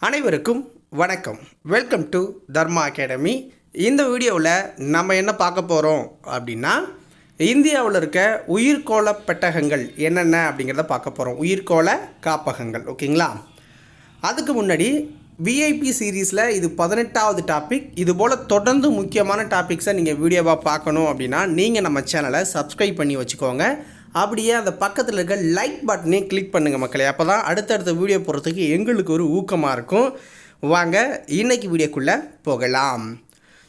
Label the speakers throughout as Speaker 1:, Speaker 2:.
Speaker 1: அனைவருக்கும் வணக்கம். Welcome to Dharma academy. இந்த வீடியோவில் நம்ம என்ன பார்க்க போகிறோம் அப்படின்னா, இந்தியாவில் இருக்க உயிர்கோள பெட்டகங்கள் என்னென்ன அப்படிங்கிறத பார்க்க போகிறோம். உயிர்கோள காப்பகங்கள், ஓகேங்களா? அதுக்கு முன்னாடி விஐபி சீரீஸில் இது 18வது டாபிக். இதுபோல் தொடர்ந்து முக்கியமான டாபிக்ஸை நீங்கள் வீடியோவாக பார்க்கணும் அப்படின்னா நீங்கள் நம்ம சேனலை சப்ஸ்கிரைப் பண்ணி வச்சுக்கோங்க. அப்படியே அந்த பக்கத்தில் இருக்க லைக் பட்டனையும் கிளிக் பண்ணுங்கள் மக்களே. அப்போ தான் அடுத்தடுத்த வீடியோ போகிறதுக்கு எங்களுக்கு ஒரு ஊக்கமாக இருக்கும். வாங்க இன்றைக்கி வீடியோக்குள்ளே போகலாம்.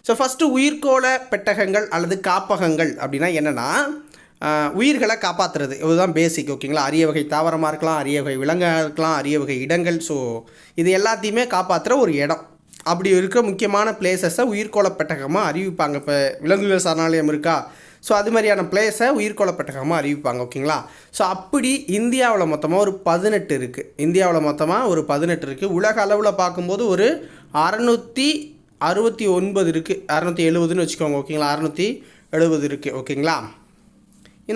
Speaker 1: ஸோ ஃபஸ்ட்டு உயிர்கோள பெட்டகங்கள் அல்லது காப்பகங்கள் அப்படின்னா என்னென்னா, உயிர்களை காப்பாற்றுறது. இதுதான் பேசிக், ஓகேங்களா? அரிய வகை தாவரமாக இருக்கலாம், அரிய வகை விலங்காக இருக்கலாம், அரிய வகை இடங்கள். ஸோ இது எல்லாத்தையுமே காப்பாற்றுற ஒரு இடம். அப்படி இருக்கிற முக்கியமான பிளேசஸை உயிர்கோள பெட்டகமாக அறிவிப்பாங்க. இப்போ விலங்குகள் சரணாலயம் இருக்கா, ஸோ அது மாதிரியான பிளேஸை உயிர்கோள பெட்டகமாக அறிவிப்பாங்க, ஓகேங்களா? ஸோ அப்படி இந்தியாவில் மொத்தமாக ஒரு 18 இருக்குது. இந்தியாவில் மொத்தமாக ஒரு 18 இருக்குது. உலக அளவில் பார்க்கும்போது ஒரு 669 இருக்குது. 670ன்னு வச்சுக்கோங்க, ஓகேங்களா? 670 இருக்குது, ஓகேங்களா?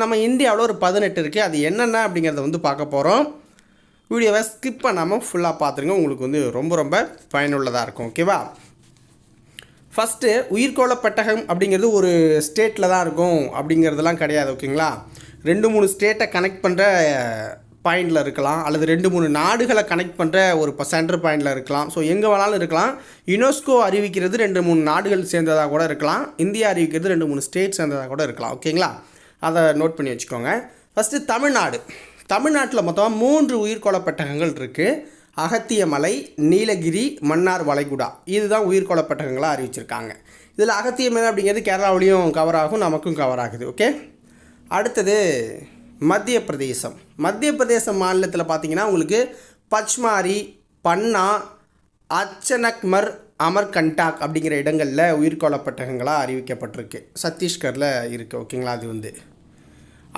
Speaker 1: நம்ம இந்தியாவில் ஒரு 18 இருக்குது. அது என்னென்ன அப்படிங்கிறத பார்க்க போகிறோம். வீடியோவை ஸ்கிப் பண்ணாமல் ஃபுல்லாக பார்த்துருங்க. உங்களுக்கு ரொம்ப ரொம்ப பயனுள்ளதாக இருக்கும், ஓகேவா? ஃபஸ்ட்டு உயிர்கோள பெட்டகம் அப்படிங்கிறது ஒரு ஸ்டேட்டில் தான் இருக்கும் அப்படிங்கிறதுலாம் கிடையாது, ஓகேங்களா? 2-3 ஸ்டேட்டை கனெக்ட் பண்ணுற பாயிண்டில் இருக்கலாம், அல்லது 2-3 நாடுகளை கனெக்ட் பண்ணுற ஒரு சென்டர் பாயிண்டில் இருக்கலாம். ஸோ எங்கே வேணாலும் இருக்கலாம். யுனெஸ்கோ அறிவிக்கிறது 2-3 நாடுகள் சேர்ந்ததாக கூட இருக்கலாம். இந்தியா அறிவிக்கிறது 2-3 ஸ்டேட் சேர்ந்ததாக கூட இருக்கலாம், ஓகேங்களா? அதை நோட் பண்ணி வச்சுக்கோங்க. ஃபஸ்ட்டு தமிழ்நாட்டில் மொத்தமாக 3 உயிர்கோள பெட்டகங்கள் இருக்குது. அகத்தியமலை, நீலகிரி, மன்னார் வளைகுடா. இதுதான் உயிர்கோள பெட்டகங்களாக அறிவிச்சிருக்காங்க. இதில் அகத்தியமலை அப்படிங்கிறது கேரளாவிலையும் கவர் ஆகும், நமக்கும் கவர் ஆகுது, ஓகே? அடுத்தது மத்திய பிரதேசம் மாநிலத்தில் பார்த்தீங்கன்னா உங்களுக்கு பச்மாரி, பன்னா, அச்சனக்மர், அமர்கண்டாக் அப்படிங்கிற இடங்களில் உயிர்கோள பெட்டகங்களாக அறிவிக்கப்பட்டிருக்கு. சத்தீஸ்கரில் இருக்குது, ஓகேங்களா? அது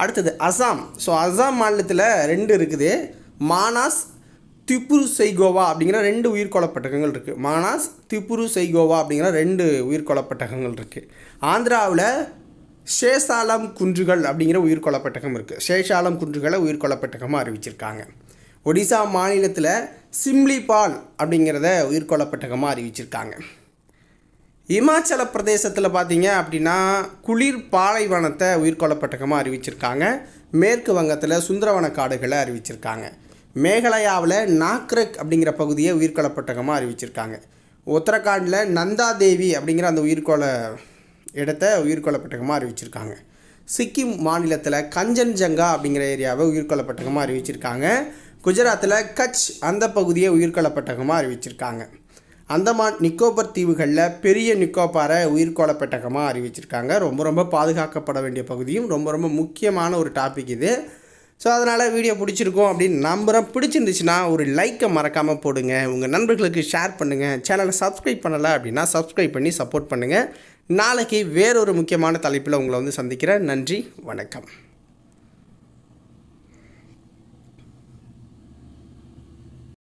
Speaker 1: அடுத்தது அசாம். ஸோ அசாம் மாநிலத்தில் 2 இருக்குது. மானாஸ், திப்புரு செய்கோவா அப்படிங்கிற 2 உயிர்கோள பெட்டகங்கள் இருக்குது. மானாஸ், திப்புரு செய்கோவா அப்படிங்கிற 2 உயிர்கோள பெட்டகங்கள் இருக்குது. ஆந்திராவில் சேஷாலம் குன்றுகள் அப்படிங்கிற உயிர்கோள பெட்டகம் இருக்குது. சேஷாலம் குன்றுகளை உயிர்கோள பெட்டகமாக அறிவிச்சிருக்காங்க. ஒடிசா மாநிலத்தில் சிம்லிபால் அப்படிங்கிறத உயிர்கோள பெட்டகமாக அறிவிச்சிருக்காங்க. இமாச்சல பிரதேசத்தில் பார்த்தீங்க அப்படின்னா குளிர் பாலைவனத்தை உயிர்கோள பெட்டகமாக அறிவிச்சிருக்காங்க. மேற்கு வங்கத்தில் சுந்தரவன காடுகளை அறிவிச்சிருக்காங்க. மேகாலயாவில் நாக்ரக் அப்படிங்கிற பகுதியை உயிர்கோள பெட்டகமாக அறிவிச்சிருக்காங்க. உத்தரகாண்டில் நந்தா தேவி அப்படிங்கிற அந்த உயிர்கோள இடத்த உயிர்கோள பெட்டகமாக அறிவிச்சிருக்காங்க. சிக்கிம் மாநிலத்தில் கஞ்சன்ஜங்கா அப்படிங்கிற ஏரியாவை உயிர்கோள பெட்டகமாக அறிவிச்சிருக்காங்க. குஜராத்தில் கட்ச் அந்த பகுதியை உயிர்கோள பெட்டகமாக அறிவிச்சிருக்காங்க. அந்தமான் நிக்கோபர் தீவுகளில் பெரிய நிக்கோபாரை உயிர்கோள பெட்டகமாக அறிவிச்சிருக்காங்க. ரொம்ப பாதுகாக்கப்பட வேண்டிய பகுதியும் ரொம்ப முக்கியமான ஒரு டாபிக் இது. ஸோ அதனால் வீடியோ பிடிச்சிருக்கோம் அப்படின்னு நம்புகிறேன். பிடிச்சிருந்துச்சுன்னா ஒரு லைக்கை மறக்காமல் போடுங்க. உங்கள் நண்பர்களுக்கு ஷேர் பண்ணுங்கள். சேனலை சப்ஸ்கிரைப் பண்ணலை அப்படின்னா சப்ஸ்கிரைப் பண்ணி சப்போர்ட் பண்ணுங்கள். நாளைக்கு வேறொரு முக்கியமான தலைப்பில் உங்களை சந்திக்கிறேன். நன்றி, வணக்கம்.